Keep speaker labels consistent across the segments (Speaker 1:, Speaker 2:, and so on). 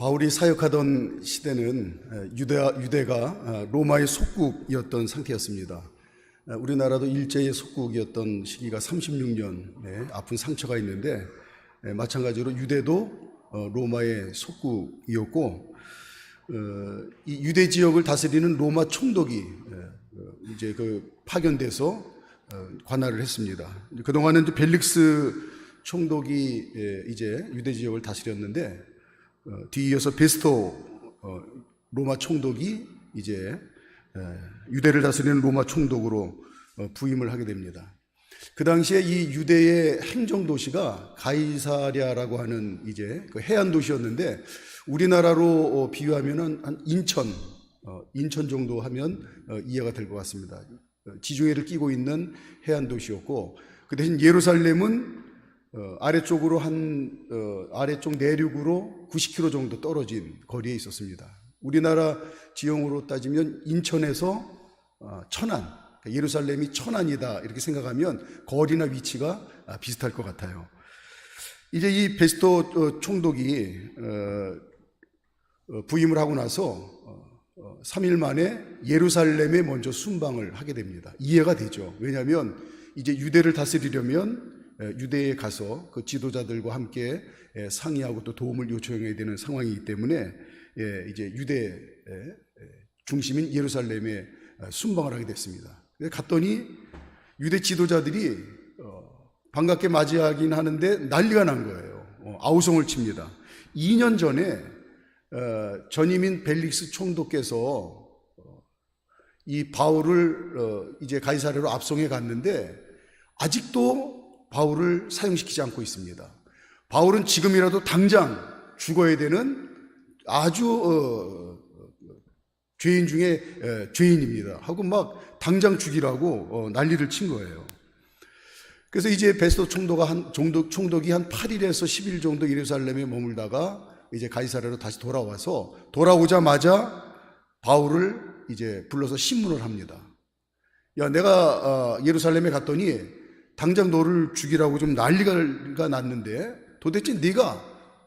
Speaker 1: 바울이 사역하던 시대는 유대가 로마의 속국이었던 상태였습니다. 우리나라도 일제의 속국이었던 시기가 36년의 아픈 상처가 있는데, 마찬가지로 유대도 로마의 속국이었고, 이 유대 지역을 다스리는 로마 총독이 이제 파견돼서 관할을 했습니다. 그동안은 벨릭스 총독이 이제 유대 지역을 다스렸는데, 뒤이어서 베스토 로마 총독이 이제 유대를 다스리는 로마 총독으로 부임을 하게 됩니다. 그 당시에 이 유대의 행정 도시가 가이사랴라고 하는 이제 그 해안 도시였는데, 우리나라로 비유하면은 한 인천 정도 하면 이해가 될 것 같습니다. 지중해를 끼고 있는 해안 도시였고, 그 대신 예루살렘은 아래쪽으로 아래쪽 내륙으로 90km 정도 떨어진 거리에 있었습니다. 우리나라 지형으로 따지면 인천에서 천안, 예루살렘이 천안이다 이렇게 생각하면 거리나 위치가 비슷할 것 같아요. 이제 이 베스토 총독이 부임을 하고 나서 3일 만에 예루살렘에 먼저 순방을 하게 됩니다. 이해가 되죠. 왜냐하면 이제 유대를 다스리려면 유대에 가서 그 지도자들과 함께 상의하고 또 도움을 요청해야 되는 상황이기 때문에 이제 유대 중심인 예루살렘에 순방을 하게 됐습니다. 갔더니 유대 지도자들이 반갑게 맞이하긴 하는데 난리가 난 거예요. 아우성을 칩니다. 2년 전에 전임인 벨릭스 총독께서 이 바울을 이제 가이사랴로 압송해 갔는데 아직도 바울을 사용시키지 않고 있습니다. 바울은 지금이라도 당장 죽어야 되는 아주 죄인 중에 죄인입니다 하고 막 당장 죽이라고 난리를 친 거예요. 그래서 이제 베스토 총독이 한 8일에서 10일 정도 예루살렘에 머물다가 이제 가이사랴로 다시 돌아오자마자 바울을 이제 불러서 신문을 합니다. 야, 내가 예루살렘에 갔더니 당장 너를 죽이라고 좀 난리가 났는데 도대체 네가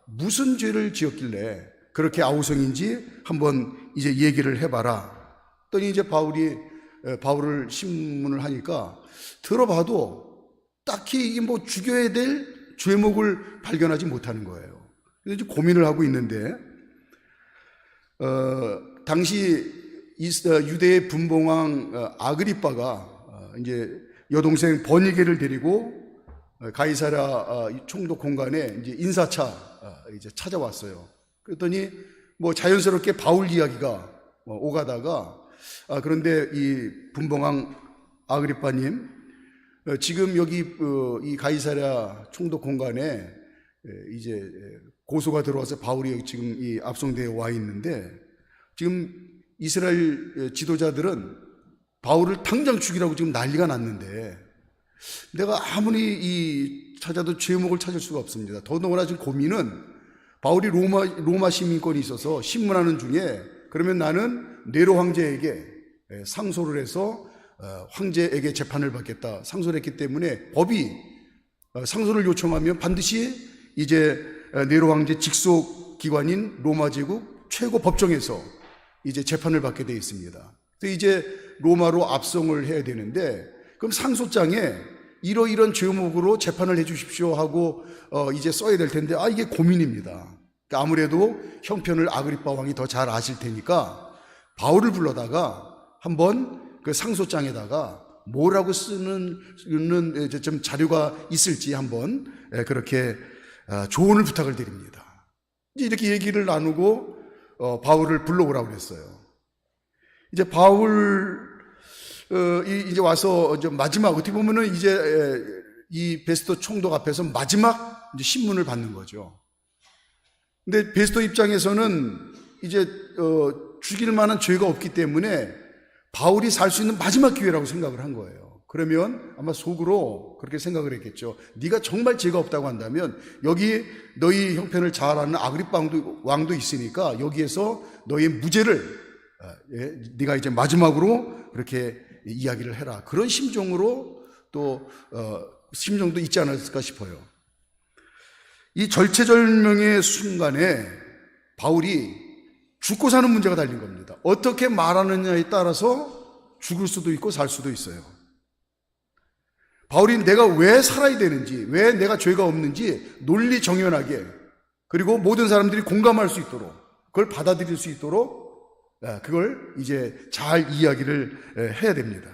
Speaker 1: 무슨 죄를 지었길래 그렇게 아우성인지 한번 이제 얘기를 해봐라. 그랬더니 이제 바울을 신문을 하니까 들어봐도 딱히 이게 뭐 죽여야 될 죄목을 발견하지 못하는 거예요. 그래서 이제 고민을 하고 있는데, 당시 유대의 분봉왕 아그리빠가 이제 여동생 버니게를 데리고 가이사랴 총독 공간에 이제 인사차 이제 찾아왔어요. 그랬더니 뭐 자연스럽게 바울 이야기가 오가다가 그런데 이 분봉왕 아그리빠님, 지금 여기 이 가이사랴 총독 공간에 이제 고소가 들어와서 바울이 여기 지금 이 압송되어 와 있는데, 지금 이스라엘 지도자들은 바울을 당장 죽이라고 지금 난리가 났는데 내가 아무리 찾아도 죄목을 찾을 수가 없습니다. 더더구나 지금 고민은 바울이 로마 시민권이 있어서 신문하는 중에 그러면 나는 네로 황제에게 상소를 해서 황제에게 재판을 받겠다 상소를 했기 때문에 법이 상소를 요청하면 반드시 이제 네로 황제 직속 기관인 로마 제국 최고 법정에서 이제 재판을 받게 되어 있습니다. 그래서 이제 로마로 압송을 해야 되는데, 그럼 상소장에 이러이런 죄목으로 재판을 해 주십시오 하고 이제 써야 될 텐데, 이게 고민입니다. 그러니까 아무래도 형편을 아그리빠 왕이 더 잘 아실 테니까 바울을 불러다가 한번 그 상소장에다가 뭐라고 쓰는 좀 자료가 있을지 한번 그렇게 조언을 부탁을 드립니다. 이렇게 얘기를 나누고 바울을 불러오라고 그랬어요. 이제 이제 와서 이제 마지막, 어떻게 보면은 이제 이 베스토 총독 앞에서 마지막 이제 신문을 받는 거죠. 근데 베스토 입장에서는 이제 죽일 만한 죄가 없기 때문에 바울이 살 수 있는 마지막 기회라고 생각을 한 거예요. 그러면 아마 속으로 그렇게 생각을 했겠죠. 네가 정말 죄가 없다고 한다면 여기 너희 형편을 잘 아는 아그리빠 왕도 있으니까 여기에서 너의 무죄를 네가 이제 마지막으로 그렇게 이야기를 해라. 그런 심정으로 또 심정도 있지 않았을까 싶어요. 이 절체절명의 순간에 바울이 죽고 사는 문제가 달린 겁니다. 어떻게 말하느냐에 따라서 죽을 수도 있고 살 수도 있어요. 바울이 내가 왜 살아야 되는지, 왜 내가 죄가 없는지 논리정연하게, 그리고 모든 사람들이 공감할 수 있도록, 그걸 받아들일 수 있도록 그걸 이제 잘 이야기를 해야 됩니다.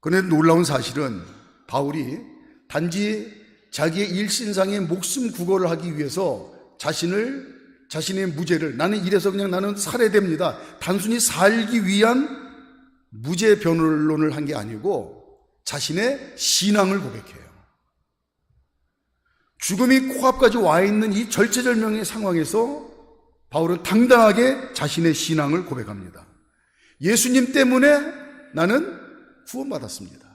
Speaker 1: 그런데 놀라운 사실은 바울이 단지 자기의 일신상의 목숨 구걸을 하기 위해서 자신의 무죄를, 나는 이래서 그냥 나는 살아야 됩니다, 단순히 살기 위한 무죄 변론을 한 게 아니고 자신의 신앙을 고백해요. 죽음이 코앞까지 와 있는 이 절체절명의 상황에서 바울은 당당하게 자신의 신앙을 고백합니다. 예수님 때문에 나는 구원받았습니다.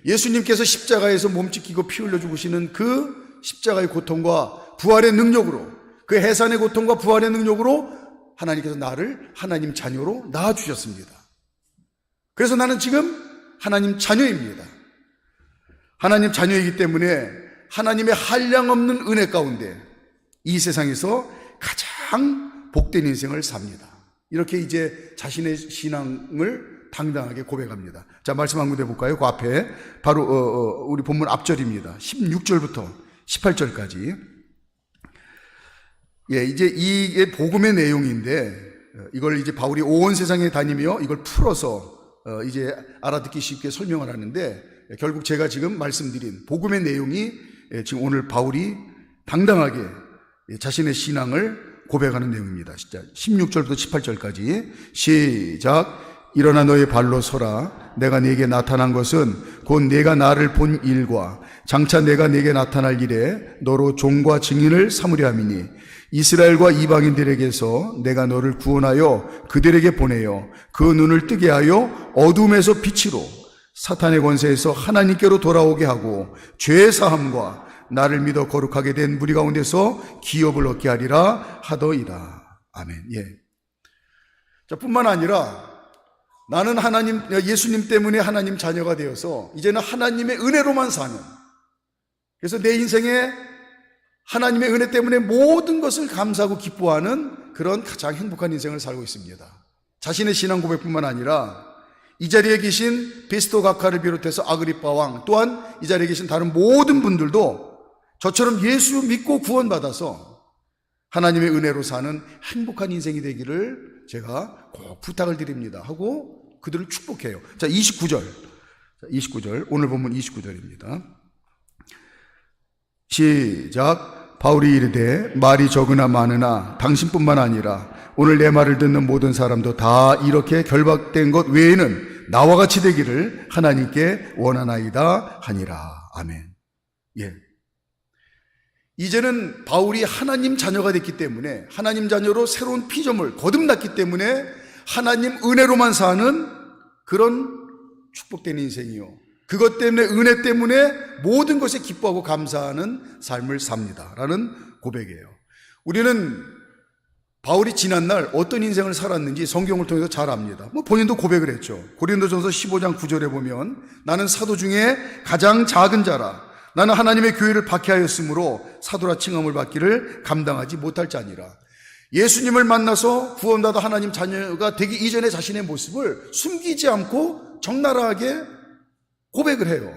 Speaker 1: 예수님께서 십자가에서 몸짓기고 피 흘려 죽으시는 그 십자가의 고통과 부활의 능력으로, 그 해산의 고통과 부활의 능력으로 하나님께서 나를 하나님 자녀로 낳아주셨습니다. 그래서 나는 지금 하나님 자녀입니다. 하나님 자녀이기 때문에 하나님의 한량없는 은혜 가운데 이 세상에서 가장 복된 인생을 삽니다. 이렇게 이제 자신의 신앙을 당당하게 고백합니다. 자, 말씀 한 군데 볼까요? 그 앞에 바로 우리 본문 앞절입니다. 16절부터 18절까지. 예, 이제 이게 복음의 내용인데 이걸 이제 바울이 온 세상에 다니며 이걸 풀어서 이제 알아듣기 쉽게 설명을 하는데, 결국 제가 지금 말씀드린 복음의 내용이 지금 오늘 바울이 당당하게 자신의 신앙을 고백하는 내용입니다. 진짜 16절부터 18절까지 시작. 일어나 너의 발로 서라. 내가 네게 나타난 것은 곧 내가 나를 본 일과 장차 내가 네게 나타날 일에 너로 종과 증인을 삼으려 함이니, 이스라엘과 이방인들에게서 내가 너를 구원하여 그들에게 보내어 그 눈을 뜨게 하여 어둠에서 빛으로, 사탄의 권세에서 하나님께로 돌아오게 하고 죄 사함과 나를 믿어 거룩하게 된 무리 가운데서 기업을 얻게 하리라 하더이다. 아멘. 예. 자, 뿐만 아니라 나는 예수님 때문에 하나님 자녀가 되어서 이제는 하나님의 은혜로만 사는, 그래서 내 인생에 하나님의 은혜 때문에 모든 것을 감사하고 기뻐하는 그런 가장 행복한 인생을 살고 있습니다. 자신의 신앙 고백뿐만 아니라 이 자리에 계신 베스토 각하를 비롯해서 아그리파 왕, 또한 이 자리에 계신 다른 모든 분들도 저처럼 예수 믿고 구원받아서 하나님의 은혜로 사는 행복한 인생이 되기를 제가 꼭 부탁을 드립니다 하고 그들을 축복해요. 자, 29절 오늘 본문 29절입니다. 시작. 바울이 이르되 말이 적으나 많으나 당신뿐만 아니라 오늘 내 말을 듣는 모든 사람도 다 이렇게 결박된 것 외에는 나와 같이 되기를 하나님께 원하나이다 하니라. 아멘. 예. 이제는 바울이 하나님 자녀가 됐기 때문에, 하나님 자녀로 새로운 피조물 거듭났기 때문에 하나님 은혜로만 사는 그런 축복된 인생이요, 그것 때문에, 은혜 때문에 모든 것에 기뻐하고 감사하는 삶을 삽니다 라는 고백이에요. 우리는 바울이 지난날 어떤 인생을 살았는지 성경을 통해서 잘 압니다. 본인도 고백을 했죠. 고린도전서 15장 9절에 보면 나는 사도 중에 가장 작은 자라, 나는 하나님의 교회를 박해하였으므로 사도라 칭함을 받기를 감당하지 못할 자니라. 예수님을 만나서 구원받아 하나님 자녀가 되기 이전의 자신의 모습을 숨기지 않고 적나라하게 고백을 해요.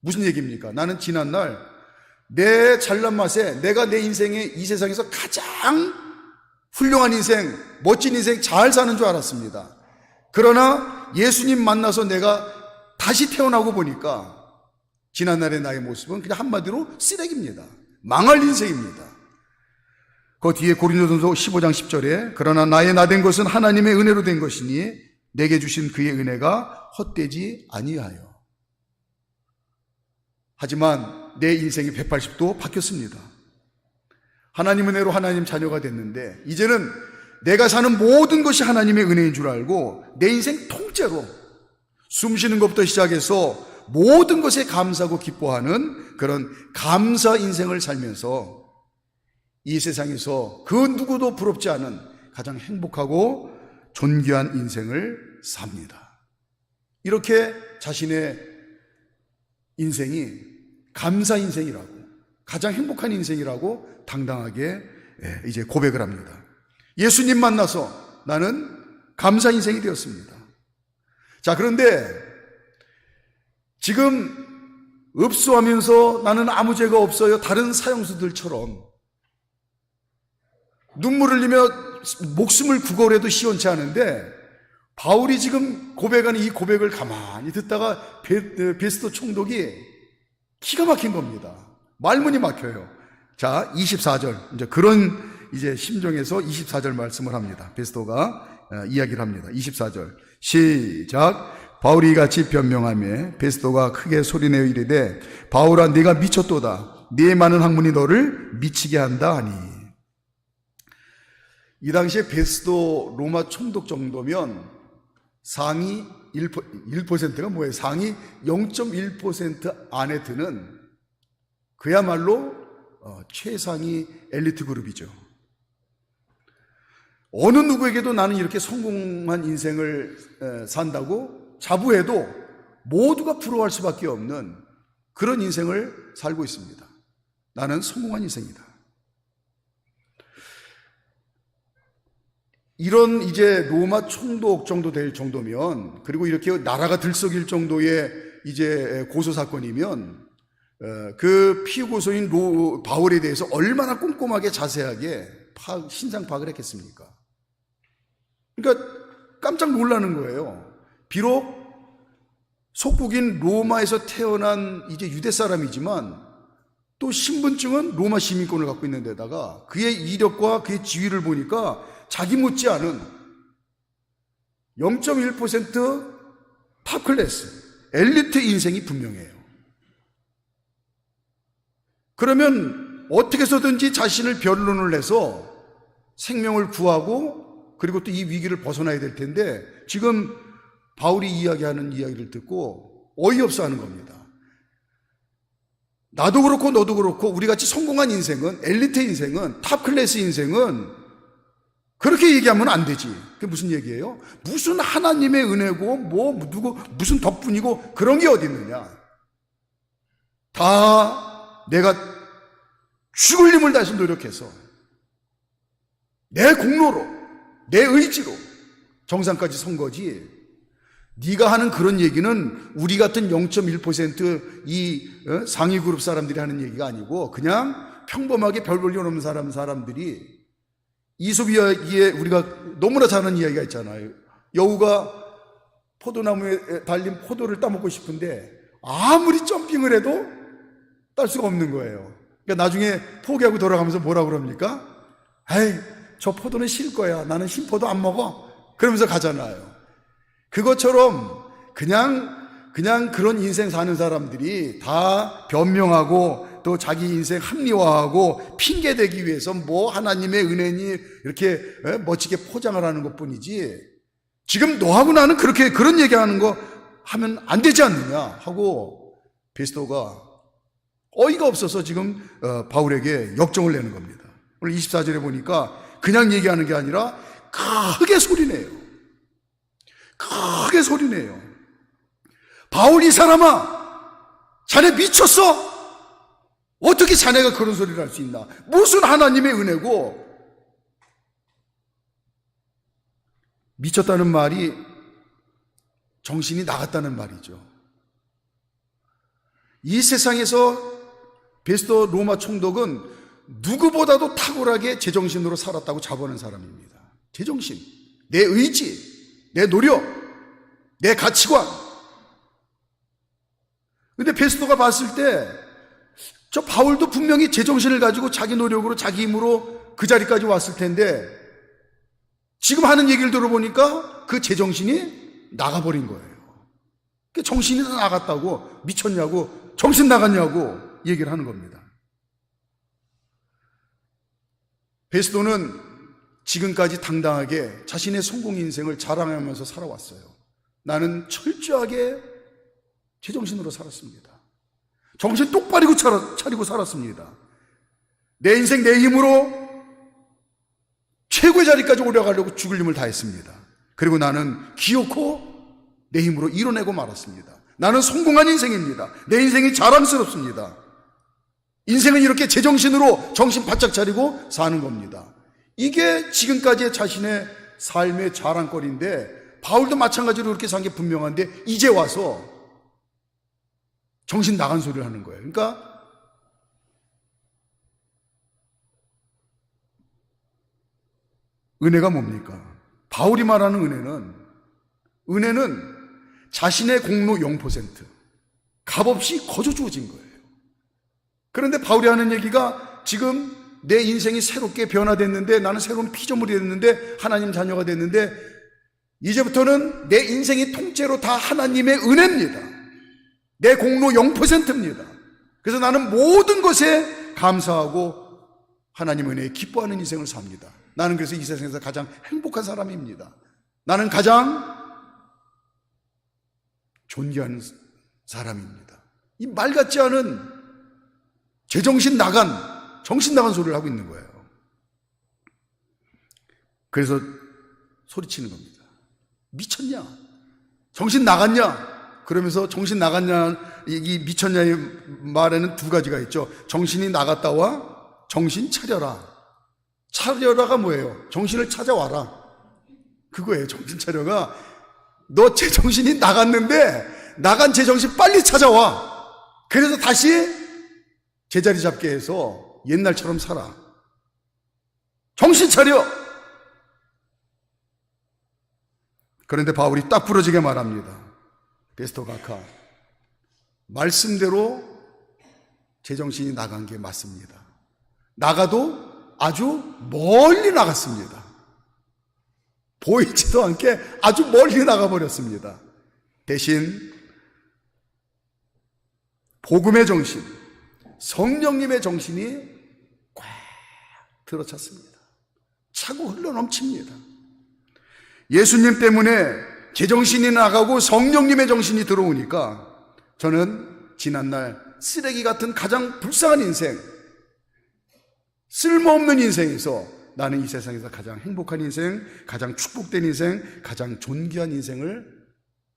Speaker 1: 무슨 얘기입니까? 나는 지난날 내 잘난 맛에 내가 내 인생에 이 세상에서 가장 훌륭한 인생, 멋진 인생, 잘 사는 줄 알았습니다. 그러나 예수님 만나서 내가 다시 태어나고 보니까 지난날의 나의 모습은 그냥 한마디로 쓰레기입니다. 망할 인생입니다. 그 뒤에 고린도전서 15장 10절에 그러나 나의 나 된 것은 하나님의 은혜로 된 것이니 내게 주신 그의 은혜가 헛되지 아니하여. 하지만 내 인생이 180도 바뀌었습니다. 하나님 은혜로 하나님 자녀가 됐는데 이제는 내가 사는 모든 것이 하나님의 은혜인 줄 알고 내 인생 통째로 숨 쉬는 것부터 시작해서 모든 것에 감사하고 기뻐하는 그런 감사 인생을 살면서 이 세상에서 그 누구도 부럽지 않은 가장 행복하고 존귀한 인생을 삽니다. 이렇게 자신의 인생이 감사 인생이라고, 가장 행복한 인생이라고 당당하게 이제 고백을 합니다. 예수님 만나서 나는 감사 인생이 되었습니다. 자, 그런데 지금 읍소하면서 나는 아무 죄가 없어요, 다른 사형수들처럼 눈물을 흘리며 목숨을 구걸해도 시원치 않은데, 바울이 지금 고백하는 이 고백을 가만히 듣다가 베스도 총독이 기가 막힌 겁니다. 말문이 막혀요. 자, 24절, 이제 그런 이제 심정에서 24절 말씀을 합니다. 베스도가 이야기를 합니다. 24절 시작. 바울이 같이 변명하며 베스도가 크게 소리내어 이르되 바울아, 네가 미쳤도다. 네 많은 학문이 너를 미치게 한다 하니. 이 당시에 베스도 로마 총독 정도면 상위 1%가 뭐예요? 상위 0.1% 안에 드는 그야말로 최상위 엘리트 그룹이죠. 어느 누구에게도 나는 이렇게 성공한 인생을 산다고 자부해도 모두가 부러워할 수밖에 없는 그런 인생을 살고 있습니다. 나는 성공한 인생이다. 이런 이제 로마 총독 정도 될 정도면, 그리고 이렇게 나라가 들썩일 정도의 이제 고소 사건이면 그 피고소인 바울에 대해서 얼마나 꼼꼼하게 자세하게 신상 파악을 했겠습니까? 그러니까 깜짝 놀라는 거예요. 비록 속국인 로마에서 태어난 이제 유대 사람이지만 또 신분증은 로마 시민권을 갖고 있는 데다가 그의 이력과 그의 지위를 보니까 자기 못지않은 0.1% 탑클래스 엘리트 인생이 분명해요. 그러면 어떻게 해서든지 자신을 변론을 해서 생명을 구하고 그리고 또 이 위기를 벗어나야 될 텐데, 지금 바울이 이야기하는 이야기를 듣고 어이없어 하는 겁니다. 나도 그렇고 너도 그렇고 우리같이 성공한 인생은, 엘리트 인생은, 탑클래스 인생은 그렇게 얘기하면 안 되지. 그게 무슨 얘기예요? 무슨 하나님의 은혜고 무슨 덕분이고 그런 게 어디 있느냐. 다 내가 죽을 힘을 다해서 노력해서 내 공로로, 내 의지로 정상까지 선 거지. 네가 하는 그런 얘기는 우리 같은 0.1% 이 상위 그룹 사람들이 하는 얘기가 아니고 그냥 평범하게 별 볼 일 없는 사람들이, 이솝 이야기에 우리가 너무나 잘 아는 이야기가 있잖아요. 여우가 포도나무에 달린 포도를 따먹고 싶은데 아무리 점핑을 해도 딸 수가 없는 거예요. 그러니까 나중에 포기하고 돌아가면서 뭐라 그럽니까? 에이, 저 포도는 실 거야. 나는 신 포도 안 먹어. 그러면서 가잖아요. 그것처럼 그냥 그런 인생 사는 사람들이 다 변명하고 또 자기 인생 합리화하고 핑계대기 위해서 뭐 하나님의 은혜니 이렇게 멋지게 포장을 하는 것뿐이지, 지금 너하고 나는 그런 얘기하는 거 하면 안 되지 않느냐 하고 베스도가 어이가 없어서 지금 바울에게 역정을 내는 겁니다. 오늘 24절에 보니까 그냥 얘기하는 게 아니라 크게 소리내요. 크게 소리내요. 바울, 이 사람아, 자네 미쳤어? 어떻게 자네가 그런 소리를 할 수 있나? 무슨 하나님의 은혜고? 미쳤다는 말이 정신이 나갔다는 말이죠. 이 세상에서 베스도 로마 총독은 누구보다도 탁월하게 제정신으로 살았다고 자부하는 사람입니다. 제정신, 내 의지, 내 노력, 내 가치관. 근데 베스도가 봤을 때 저 바울도 분명히 제정신을 가지고 자기 노력으로, 자기 힘으로 그 자리까지 왔을 텐데 지금 하는 얘기를 들어보니까 그 제정신이 나가버린 거예요. 정신이 다 나갔다고, 미쳤냐고, 정신 나갔냐고 얘기를 하는 겁니다. 베스도는 지금까지 당당하게 자신의 성공 인생을 자랑하면서 살아왔어요. 나는 철저하게 제정신으로 살았습니다. 정신 똑바로 차리고 살았습니다. 내 인생 내 힘으로 최고의 자리까지 올라가려고 죽을 힘을 다했습니다. 그리고 나는 기어코 내 힘으로 이뤄내고 말았습니다. 나는 성공한 인생입니다. 내 인생이 자랑스럽습니다. 인생은 이렇게 제정신으로 정신 바짝 차리고 사는 겁니다. 이게 지금까지의 자신의 삶의 자랑거리인데, 바울도 마찬가지로 그렇게 산 게 분명한데 이제 와서 정신 나간 소리를 하는 거예요. 그러니까 은혜가 뭡니까? 바울이 말하는 은혜는 자신의 공로 0%, 값없이 거저 주어진 거예요. 그런데 바울이 하는 얘기가, 지금 내 인생이 새롭게 변화됐는데, 나는 새로운 피조물이 됐는데, 하나님 자녀가 됐는데, 이제부터는 내 인생이 통째로 다 하나님의 은혜입니다. 내 공로 0%입니다. 그래서 나는 모든 것에 감사하고 하나님 은혜에 기뻐하는 인생을 삽니다. 나는 그래서 이 세상에서 가장 행복한 사람입니다. 나는 가장 존귀한 사람입니다. 이 말 같지 않은 정신 나간 소리를 하고 있는 거예요. 그래서 소리치는 겁니다. 미쳤냐? 정신 나갔냐? 그러면서 정신 나갔냐, 이 미쳤냐의 말에는 두 가지가 있죠. 정신이 나갔다와 정신 차려라. 차려라가 뭐예요? 정신을 찾아와라. 그거예요. 정신 차려가, 너 제정신이 나갔는데 나간 제정신 빨리 찾아와. 그래서 다시 제자리 잡게 해서 옛날처럼 살아. 정신 차려. 그런데 바울이 딱 부러지게 말합니다. 베스토 가카, 말씀대로 제정신이 나간 게 맞습니다. 나가도 아주 멀리 나갔습니다. 보이지도 않게 아주 멀리 나가버렸습니다. 대신 복음의 정신, 성령님의 정신이 꽉 들어찼습니다. 차고 흘러넘칩니다. 예수님 때문에 제정신이 나가고 성령님의 정신이 들어오니까 저는 지난날 쓰레기 같은 가장 불쌍한 인생, 쓸모없는 인생에서 나는 이 세상에서 가장 행복한 인생, 가장 축복된 인생, 가장 존귀한 인생을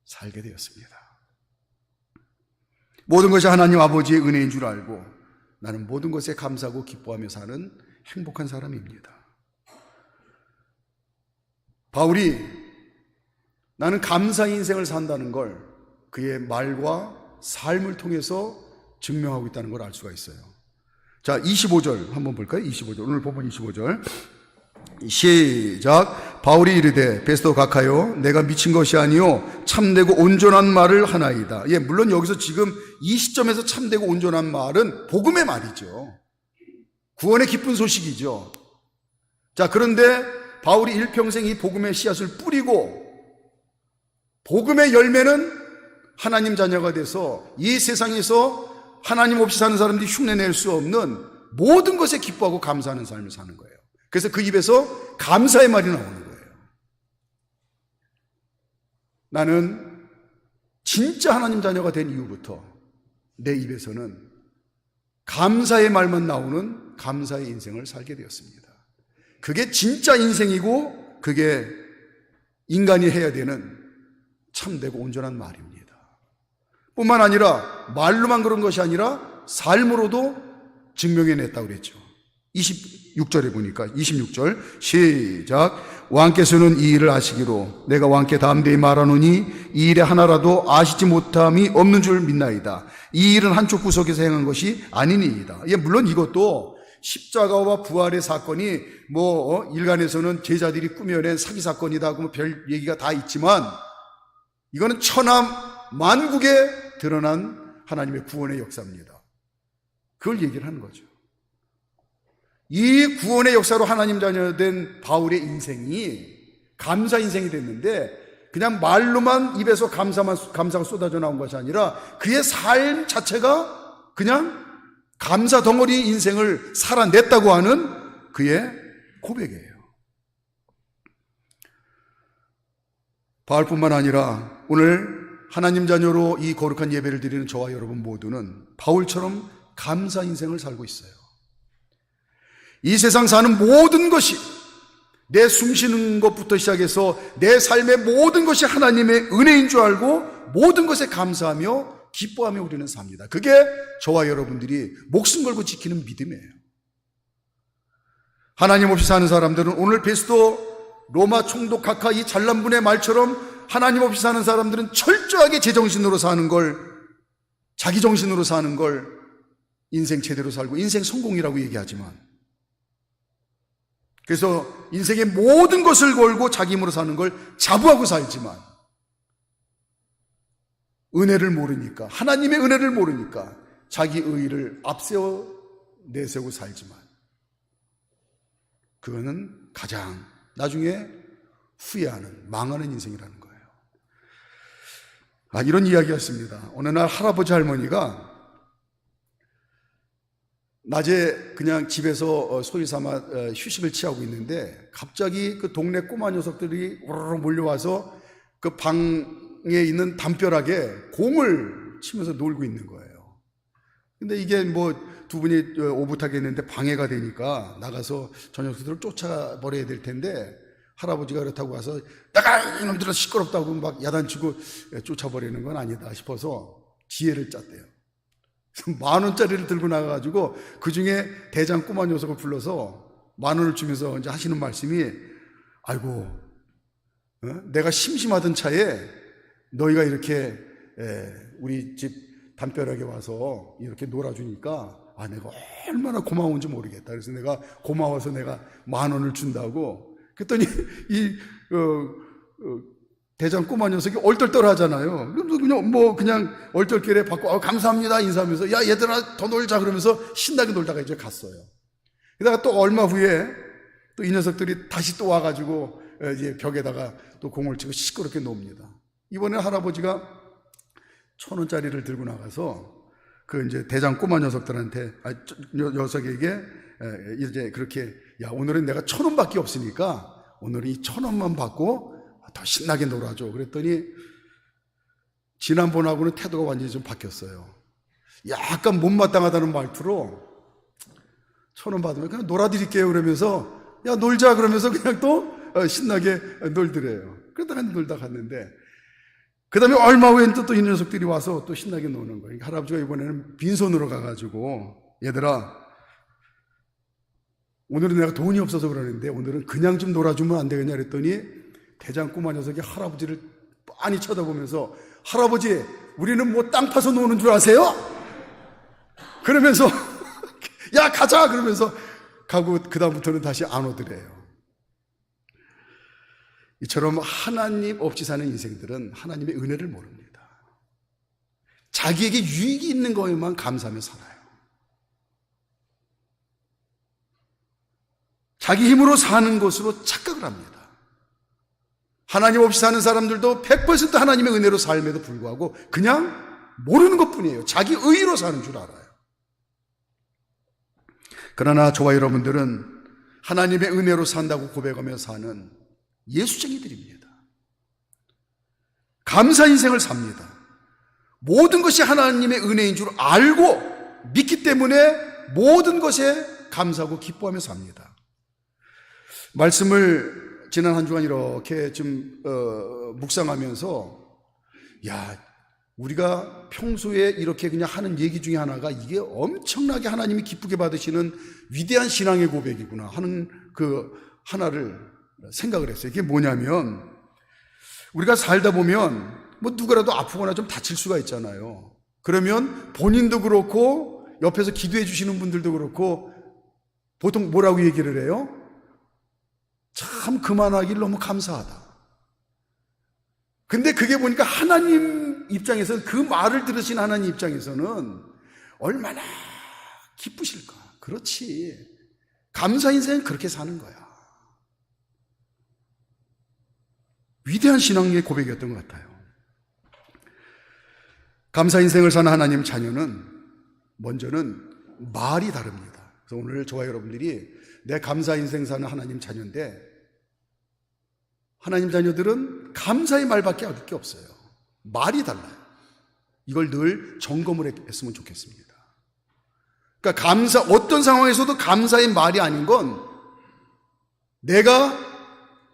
Speaker 1: 살게 되었습니다. 모든 것이 하나님 아버지의 은혜인 줄 알고 나는 모든 것에 감사하고 기뻐하며 사는 행복한 사람입니다. 바울이 나는 감사 인생을 산다는 걸 그의 말과 삶을 통해서 증명하고 있다는 걸 알 수가 있어요. 자, 25절 한번 볼까요? 25절. 오늘 본문 25절. 시작. 바울이 이르되 베스토 가카요, 내가 미친 것이 아니요 참되고 온전한 말을 하나이다. 예, 물론 여기서 지금 이 시점에서 참되고 온전한 말은 복음의 말이죠. 구원의 기쁜 소식이죠. 자, 그런데 바울이 일평생 이 복음의 씨앗을 뿌리고 복음의 열매는 하나님 자녀가 돼서 이 세상에서 하나님 없이 사는 사람들이 흉내낼 수 없는 모든 것에 기뻐하고 감사하는 삶을 사는 거예요. 그래서 그 입에서 감사의 말이 나오는 거예요. 나는 진짜 하나님 자녀가 된 이후부터 내 입에서는 감사의 말만 나오는 감사의 인생을 살게 되었습니다. 그게 진짜 인생이고 그게 인간이 해야 되는 참되고 온전한 말입니다. 뿐만 아니라 말로만 그런 것이 아니라 삶으로도 증명해냈다고 그랬죠. 26절에 보니까 26절 시작. 왕께서는 이 일을 아시기로 내가 왕께 담대히 말하노니 이 일에 하나라도 아시지 못함이 없는 줄 믿나이다. 이 일은 한쪽 구석에서 행한 것이 아니니이다. 예, 물론 이것도 십자가와 부활의 사건이 일간에서는 제자들이 꾸며낸 사기 사건이다 그 별 얘기가 다 있지만 이거는 천하 만국에 드러난 하나님의 구원의 역사입니다. 그걸 얘기를 하는 거죠. 이 구원의 역사로 하나님 자녀 된 바울의 인생이 감사 인생이 됐는데 그냥 말로만 입에서 감사가 쏟아져 나온 것이 아니라 그의 삶 자체가 그냥 감사 덩어리 인생을 살아냈다고 하는 그의 고백이에요. 바울뿐만 아니라 오늘 하나님 자녀로 이 거룩한 예배를 드리는 저와 여러분 모두는 바울처럼 감사 인생을 살고 있어요. 이 세상 사는 모든 것이 내 숨쉬는 것부터 시작해서 내 삶의 모든 것이 하나님의 은혜인 줄 알고 모든 것에 감사하며 기뻐하며 우리는 삽니다. 그게 저와 여러분들이 목숨 걸고 지키는 믿음이에요. 하나님 없이 사는 사람들은 오늘 베스도 로마 총독 각하 이 잘난분의 말처럼 하나님 없이 사는 사람들은 철저하게 제정신으로 사는 걸, 자기 정신으로 사는 걸 인생 제대로 살고 인생 성공이라고 얘기하지만, 그래서 인생의 모든 것을 걸고 자기 힘으로 사는 걸 자부하고 살지만, 은혜를 모르니까, 하나님의 은혜를 모르니까 자기 의의를 앞세워 내세우고 살지만, 그거는 가장 나중에 후회하는, 망하는 인생이라는 거예요. 이런 이야기였습니다. 어느 날 할아버지 할머니가 낮에 그냥 집에서 소위 삼아 휴식을 취하고 있는데 갑자기 그 동네 꼬마 녀석들이 우르르 몰려와서 그 방에 있는 담벼락에 공을 치면서 놀고 있는 거예요. 근데 이게 뭐 두 분이 오붓하게 했는데 방해가 되니까 나가서 저 녀석들을 쫓아버려야 될 텐데, 할아버지가 그렇다고 와서 나가 이놈들아 시끄럽다고 막 야단치고 쫓아버리는 건 아니다 싶어서 지혜를 짰대요. 10,000원짜리를 들고 나가가지고 그 중에 대장 꼬마 녀석을 불러서 10,000원을 주면서 이제 하시는 말씀이, 아이고, 내가 심심하던 차에 너희가 이렇게 우리 집 담벼락에 와서 이렇게 놀아주니까 내가 얼마나 고마운지 모르겠다. 그래서 내가 고마워서 내가 10,000원을 준다고. 그랬더니 이 대장 꼬마 녀석이 얼떨떨 하잖아요. 그냥 얼떨결에 받고 감사합니다 인사하면서 야 얘들아 더 놀자 그러면서 신나게 놀다가 이제 갔어요. 그러다가 또 얼마 후에 또 이 녀석들이 다시 또 와가지고 이제 벽에다가 또 공을 치고 시끄럽게 놉니다. 이번에 할아버지가 1,000원짜리를 들고 나가서 그 이제 대장 꼬마 녀석들한테, 녀석에게 이제 그렇게, 야, 오늘은 내가 1,000원밖에 없으니까 오늘은 이 1,000원만 받고 더 신나게 놀아줘. 그랬더니 지난번하고는 태도가 완전히 좀 바뀌었어요. 약간 못마땅하다는 말투로 1,000원 받으면 그냥 놀아드릴게요 그러면서, 야, 놀자 그러면서 그냥 또 신나게 놀더래요. 그러다가 놀다 갔는데, 그 다음에 얼마 후엔 또 이 녀석들이 와서 또 신나게 노는 거예요. 할아버지가 이번에는 빈손으로 가가지고, 얘들아, 오늘은 내가 돈이 없어서 그러는데 오늘은 그냥 좀 놀아주면 안 되겠냐 그랬더니 대장 꼬마 녀석이 할아버지를 빤히 쳐다보면서, 할아버지, 우리는 뭐 땅 파서 노는 줄 아세요? 그러면서 야, 가자! 그러면서 가고 그 다음부터는 다시 안 오더래요. 이처럼 하나님 없이 사는 인생들은 하나님의 은혜를 모릅니다. 자기에게 유익이 있는 것에만 감사하며 살아요. 자기 힘으로 사는 것으로 착각을 합니다. 하나님 없이 사는 사람들도 100% 하나님의 은혜로 삶에도 불구하고 그냥 모르는 것뿐이에요. 자기 의의로 사는 줄 알아요. 그러나 저와 여러분들은 하나님의 은혜로 산다고 고백하며 사는 예수쟁이들입니다. 감사 인생을 삽니다. 모든 것이 하나님의 은혜인 줄 알고 믿기 때문에 모든 것에 감사하고 기뻐하며 삽니다. 말씀을 지난 한 주간 이렇게 좀 묵상하면서, 야, 우리가 평소에 이렇게 그냥 하는 얘기 중에 하나가 이게 엄청나게 하나님이 기쁘게 받으시는 위대한 신앙의 고백이구나 하는 그 하나를 생각을 했어요. 이게 뭐냐면, 우리가 살다 보면 뭐 누구라도 아프거나 좀 다칠 수가 있잖아요. 그러면 본인도 그렇고 옆에서 기도해 주시는 분들도 그렇고 보통 뭐라고 얘기를 해요? 참 그만하길 너무 감사하다. 근데 그게 보니까 하나님 입장에서는, 그 말을 들으신 하나님 입장에서는 얼마나 기쁘실까. 그렇지, 감사 인생은 그렇게 사는 거야. 위대한 신앙의 고백이었던 것 같아요. 감사 인생을 사는 하나님 자녀는 먼저는 말이 다릅니다. 그래서 오늘 저와 여러분들이 내 감사 인생 사는 하나님 자녀인데, 하나님 자녀들은 감사의 말밖에 할 게 없어요. 말이 달라요. 이걸 늘 점검을 했으면 좋겠습니다. 그러니까 어떤 상황에서도 감사의 말이 아닌 건 내가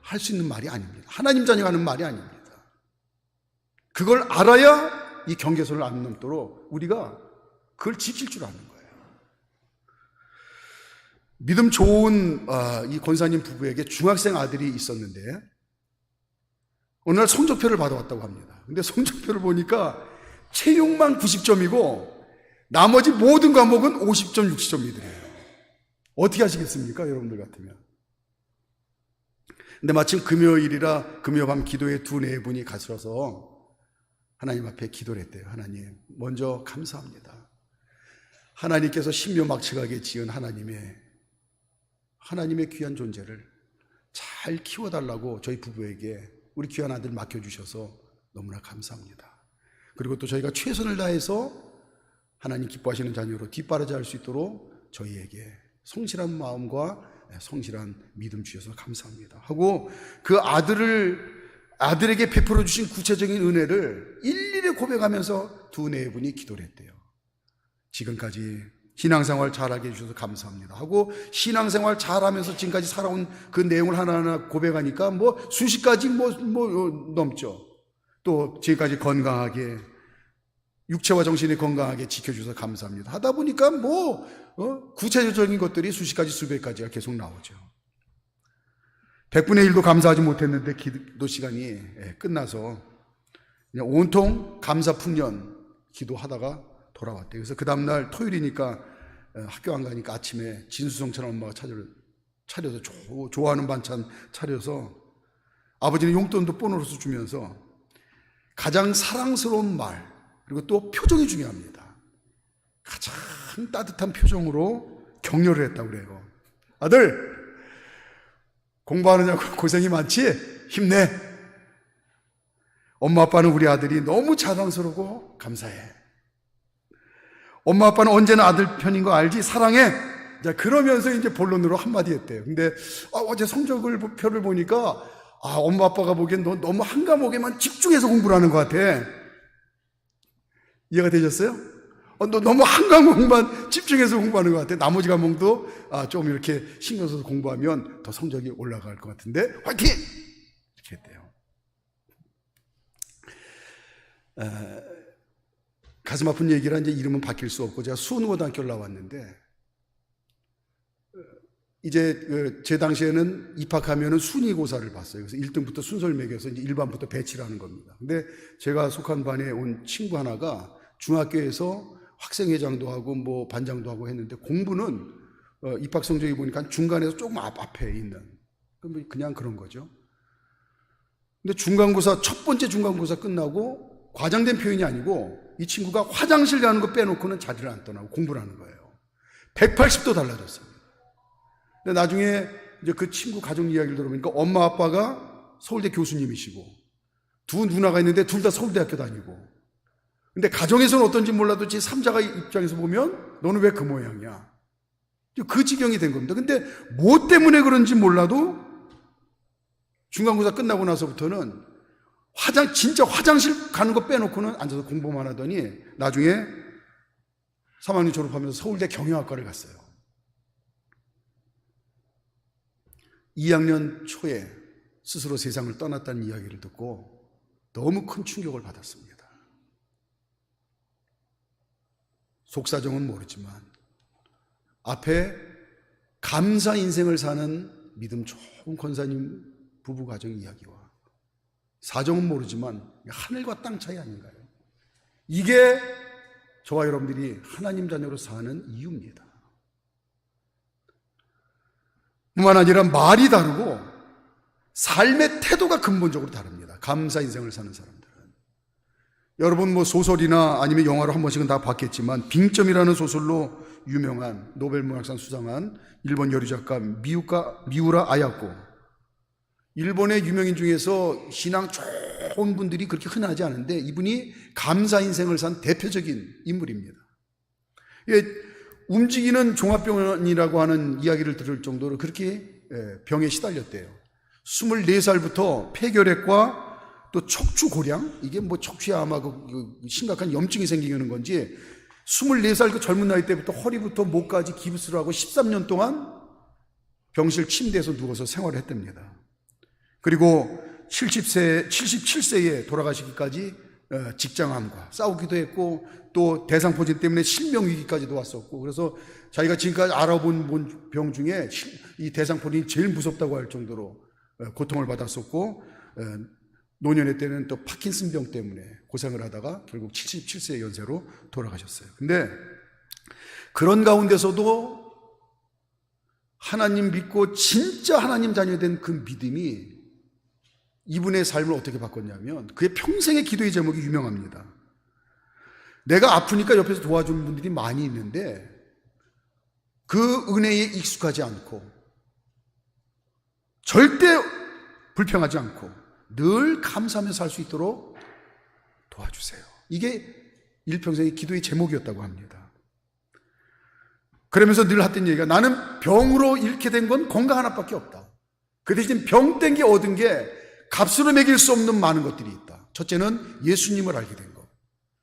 Speaker 1: 할 수 있는 말이 아닙니다. 하나님 자녀가 하는 말이 아닙니다. 그걸 알아야 이 경계선을 안 넘도록 우리가 그걸 지킬 줄 아는 거예요. 믿음 좋은 이 권사님 부부에게 중학생 아들이 있었는데 어느 날 성적표를 받아왔다고 합니다. 근데 성적표를 보니까 체육만 90점이고 나머지 모든 과목은 50점, 60점이더래요. 어떻게 하시겠습니까? 여러분들 같으면. 근데 마침 금요일이라 금요 밤 기도에 두 네 분이 가셔서 하나님 앞에 기도를 했대요. 하나님, 먼저 감사합니다. 하나님께서 신묘막측하게 지은 하나님의 귀한 존재를 잘 키워달라고 저희 부부에게 우리 귀한 아들 맡겨주셔서 너무나 감사합니다. 그리고 또 저희가 최선을 다해서 하나님 기뻐하시는 자녀로 뒷바라지할 수 있도록 저희에게 성실한 마음과 성실한 믿음 주셔서 감사합니다 하고 그 아들에게 베풀어 주신 구체적인 은혜를 일일이 고백하면서 두 네 분이 기도를 했대요. 지금까지 신앙생활 잘하게 해주셔서 감사합니다 하고 신앙생활 잘하면서 지금까지 살아온 그 내용을 하나하나 고백하니까 뭐 수십 가지 넘죠. 또 지금까지 건강하게 육체와 정신이 건강하게 지켜주셔서 감사합니다 하다 보니까 구체적인 것들이 수십 가지 수백 가지가 계속 나오죠. 100분의 1도 감사하지 못했는데 기도 시간이 끝나서 그냥 온통 감사 풍년 기도하다가 돌아왔대요. 그래서 그 다음날 토요일이니까 학교 안 가니까 아침에 진수성찬 엄마가 차려서 좋아하는 반찬 차려서 아버지는 용돈도 보너스 주면서 가장 사랑스러운 말 그리고 또 표정이 중요합니다. 가장 따뜻한 표정으로 격려를 했다고 그래요. 아들, 공부하느냐고 고생이 많지? 힘내. 엄마 아빠는 우리 아들이 너무 자랑스럽고 감사해. 엄마 아빠는 언제나 아들 편인 거 알지? 사랑해. 자, 그러면서 이제 본론으로 한마디 했대요. 근데 어제 성적표를 보니까 엄마 아빠가 보기엔 너 너무 한 과목에만 집중해서 공부를 하는 것 같아. 이해가 되셨어요? 너 너무 한 과목만 집중해서 공부하는 것 같아. 나머지 과목도 좀 이렇게 신경 써서 공부하면 더 성적이 올라갈 것 같은데 화이팅! 이렇게 했대요. 가슴 아픈 얘기라 이제 이름은 바뀔 수 없고 제가 수원고등학교를 나왔는데 이제 제 당시에는 입학하면은 순위고사를 봤어요. 그래서 1등부터 순서를 매겨서 이제 1반부터 배치를 하는 겁니다. 근데 제가 속한 반에 온 친구 하나가 중학교에서 학생회장도 하고 반장도 하고 했는데 공부는 입학 성적이 보니까 중간에서 조금 앞에 있는 그냥 그런 거죠. 근데 첫 번째 중간고사 끝나고 과장된 표현이 아니고 이 친구가 화장실 가는 거 빼놓고는 자리를 안 떠나고 공부를 하는 거예요. 180도 달라졌어요. 근데 나중에 이제 그 친구 가족 이야기를 들어보니까 엄마 아빠가 서울대 교수님이시고 두 누나가 있는데 둘 다 서울대학교 다니고 근데 가정에서는 어떤지 몰라도 제 3자가 입장에서 보면 너는 왜 그 모양이야? 그 지경이 된 겁니다. 근데 뭐 때문에 그런지 몰라도 중간고사 끝나고 나서부터는 진짜 화장실 가는 거 빼놓고는 앉아서 공부만 하더니 나중에 3학년 졸업하면서 서울대 경영학과를 갔어요. 2학년 초에 스스로 세상을 떠났다는 이야기를 듣고 너무 큰 충격을 받았습니다. 속사정은 모르지만 앞에 감사 인생을 사는 믿음 좋은 권사님 부부 가정 이야기와 사정은 모르지만 하늘과 땅 차이 아닌가요? 이게 저와 여러분들이 하나님 자녀로 사는 이유입니다. 뿐만 아니라 말이 다르고 삶의 태도가 근본적으로 다릅니다. 감사 인생을 사는 사람들은. 여러분 소설이나 아니면 영화로 한 번씩은 다 봤겠지만 빙점이라는 소설로 유명한 노벨 문학상 수상한 일본 여류 작가 미우라 아야코. 일본의 유명인 중에서 신앙 좋은 분들이 그렇게 흔하지 않은데 이분이 감사 인생을 산 대표적인 인물입니다. 움직이는 종합병원이라고 하는 이야기를 들을 정도로 그렇게 병에 시달렸대요. 24살부터 폐결핵과 또 척추고량, 이게 척추에 아마 심각한 염증이 생기는 건지 24살 그 젊은 나이 때부터 허리부터 목까지 기부스를 하고 13년 동안 병실 침대에서 누워서 생활을 했답니다. 그리고 77세에 돌아가시기까지 직장암과 싸우기도 했고 또 대상포진 때문에 실명위기까지도 왔었고, 그래서 자기가 지금까지 알아본 병 중에 이 대상포진이 제일 무섭다고 할 정도로 고통을 받았었고, 노년의 때는 또 파킨슨병 때문에 고생을 하다가 결국 77세 연세로 돌아가셨어요. 근데 그런 가운데서도 하나님 믿고 진짜 하나님 자녀된 그 믿음이 이분의 삶을 어떻게 바꿨냐면, 그의 평생의 기도의 제목이 유명합니다. 내가 아프니까 옆에서 도와주는 분들이 많이 있는데 그 은혜에 익숙하지 않고 절대 불평하지 않고 늘 감사하며 살 수 있도록 도와주세요. 이게 일평생의 기도의 제목이었다고 합니다. 그러면서 늘 했던 얘기가, 나는 병으로 잃게 된 건 건강 하나밖에 없다. 그 대신 병 땡겨 얻은 게 값으로 매길 수 없는 많은 것들이 있다. 첫째는 예수님을 알게 된 것,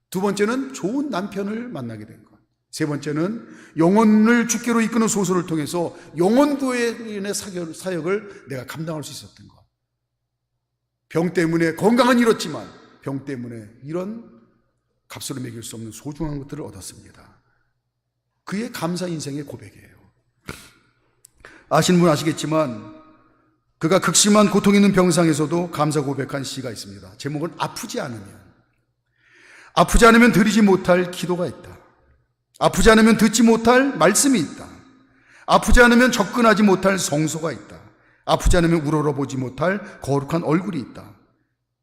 Speaker 1: 두 번째는 좋은 남편을 만나게 된 것, 세 번째는 영혼을 주께로 이끄는 소설을 통해서 영혼구원의 사역을 내가 감당할 수 있었던 것. 병 때문에 건강은 잃었지만 병 때문에 이런 값으로 매길 수 없는 소중한 것들을 얻었습니다. 그의 감사 인생의 고백이에요. 아시는 분 아시겠지만 그가 극심한 고통 있는 병상에서도 감사 고백한 시가 있습니다. 제목은 아프지 않으면 드리지 못할 기도가 있다. 아프지 않으면 듣지 못할 말씀이 있다. 아프지 않으면 접근하지 못할 성소가 있다. 아프지 않으면 우러러보지 못할 거룩한 얼굴이 있다.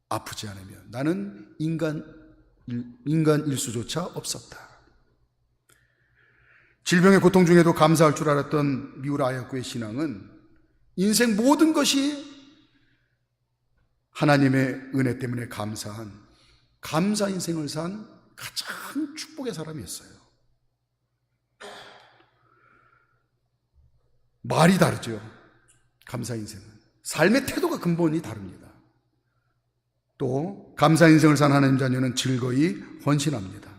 Speaker 1: 아프지 않으면 나는 인간일 수조차 없었다. 질병의 고통 중에도 감사할 줄 알았던 미우라 아야코의 신앙은 인생 모든 것이 하나님의 은혜 때문에 감사한 감사 인생을 산 가장 축복의 사람이었어요. 말이 다르죠. 감사 인생은 삶의 태도가 근본이 다릅니다. 또 감사 인생을 산 하나님 자녀는 즐거이 헌신합니다.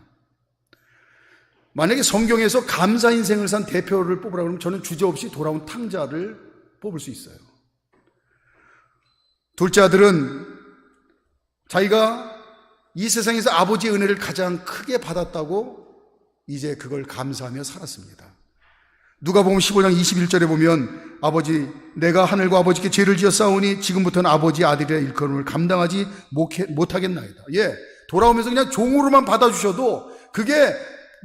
Speaker 1: 만약에 성경에서 감사 인생을 산 대표를 뽑으라고 하면 저는 주저없이 돌아온 탕자를 뽑을 수 있어요. 둘째 아들은 자기가 이 세상에서 아버지의 은혜를 가장 크게 받았다고 이제 그걸 감사하며 살았습니다. 누가복음 15장 21절에 보면, 아버지, 내가 하늘과 아버지께 죄를 지어 싸우니 지금부터는 아버지 아들의 일컬음을 감당하지 못하겠나이다. 예, 돌아오면서 그냥 종으로만 받아주셔도 그게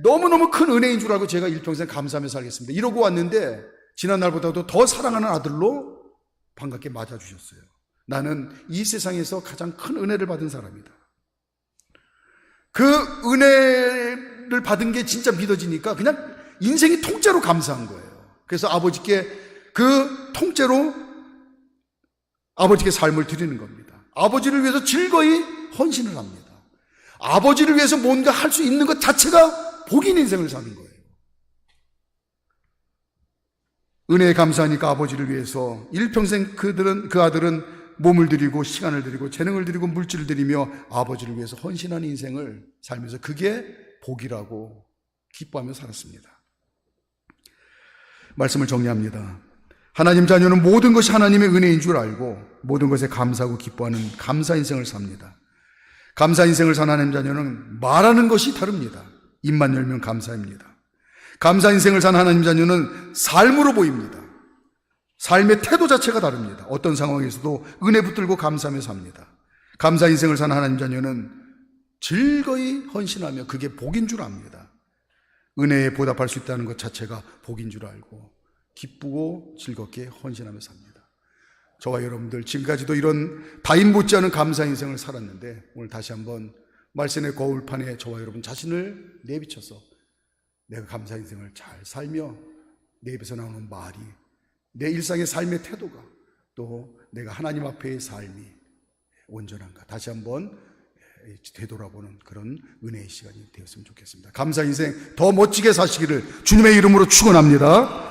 Speaker 1: 너무너무 큰 은혜인 줄 알고 제가 일평생 감사하며 살겠습니다. 이러고 왔는데 지난 날보다도 더 사랑하는 아들로 반갑게 맞아주셨어요. 나는 이 세상에서 가장 큰 은혜를 받은 사람이다. 그 은혜를 받은 게 진짜 믿어지니까 그냥 인생이 통째로 감사한 거예요. 그래서 아버지께 그 통째로 아버지께 삶을 드리는 겁니다. 아버지를 위해서 즐거이 헌신을 합니다. 아버지를 위해서 뭔가 할 수 있는 것 자체가 복인 인생을 사는 거예요. 은혜에 감사하니까 아버지를 위해서 일평생 그 아들은 몸을 드리고 시간을 드리고 재능을 드리고 물질을 드리며 아버지를 위해서 헌신하는 인생을 살면서 그게 복이라고 기뻐하며 살았습니다. 말씀을 정리합니다. 하나님 자녀는 모든 것이 하나님의 은혜인 줄 알고 모든 것에 감사하고 기뻐하는 감사 인생을 삽니다. 감사 인생을 산 하나님 자녀는 말하는 것이 다릅니다. 입만 열면 감사입니다. 감사 인생을 산 하나님 자녀는 삶으로 보입니다. 삶의 태도 자체가 다릅니다. 어떤 상황에서도 은혜 붙들고 감사하며 삽니다. 감사 인생을 산 하나님 자녀는 즐거이 헌신하며 그게 복인 줄 압니다. 은혜에 보답할 수 있다는 것 자체가 복인 줄 알고 기쁘고 즐겁게 헌신하며 삽니다. 저와 여러분들 지금까지도 이런 다임 못지않은 감사 인생을 살았는데 오늘 다시 한번 말씀의 거울판에 저와 여러분 자신을 내비쳐서 내가 감사 인생을 잘 살며 내 입에서 나오는 말이, 내 일상의 삶의 태도가, 또 내가 하나님 앞에의 삶이 온전한가 다시 한번 되돌아보는 그런 은혜의 시간이 되었으면 좋겠습니다. 감사 인생 더 멋지게 사시기를 주님의 이름으로 축원합니다.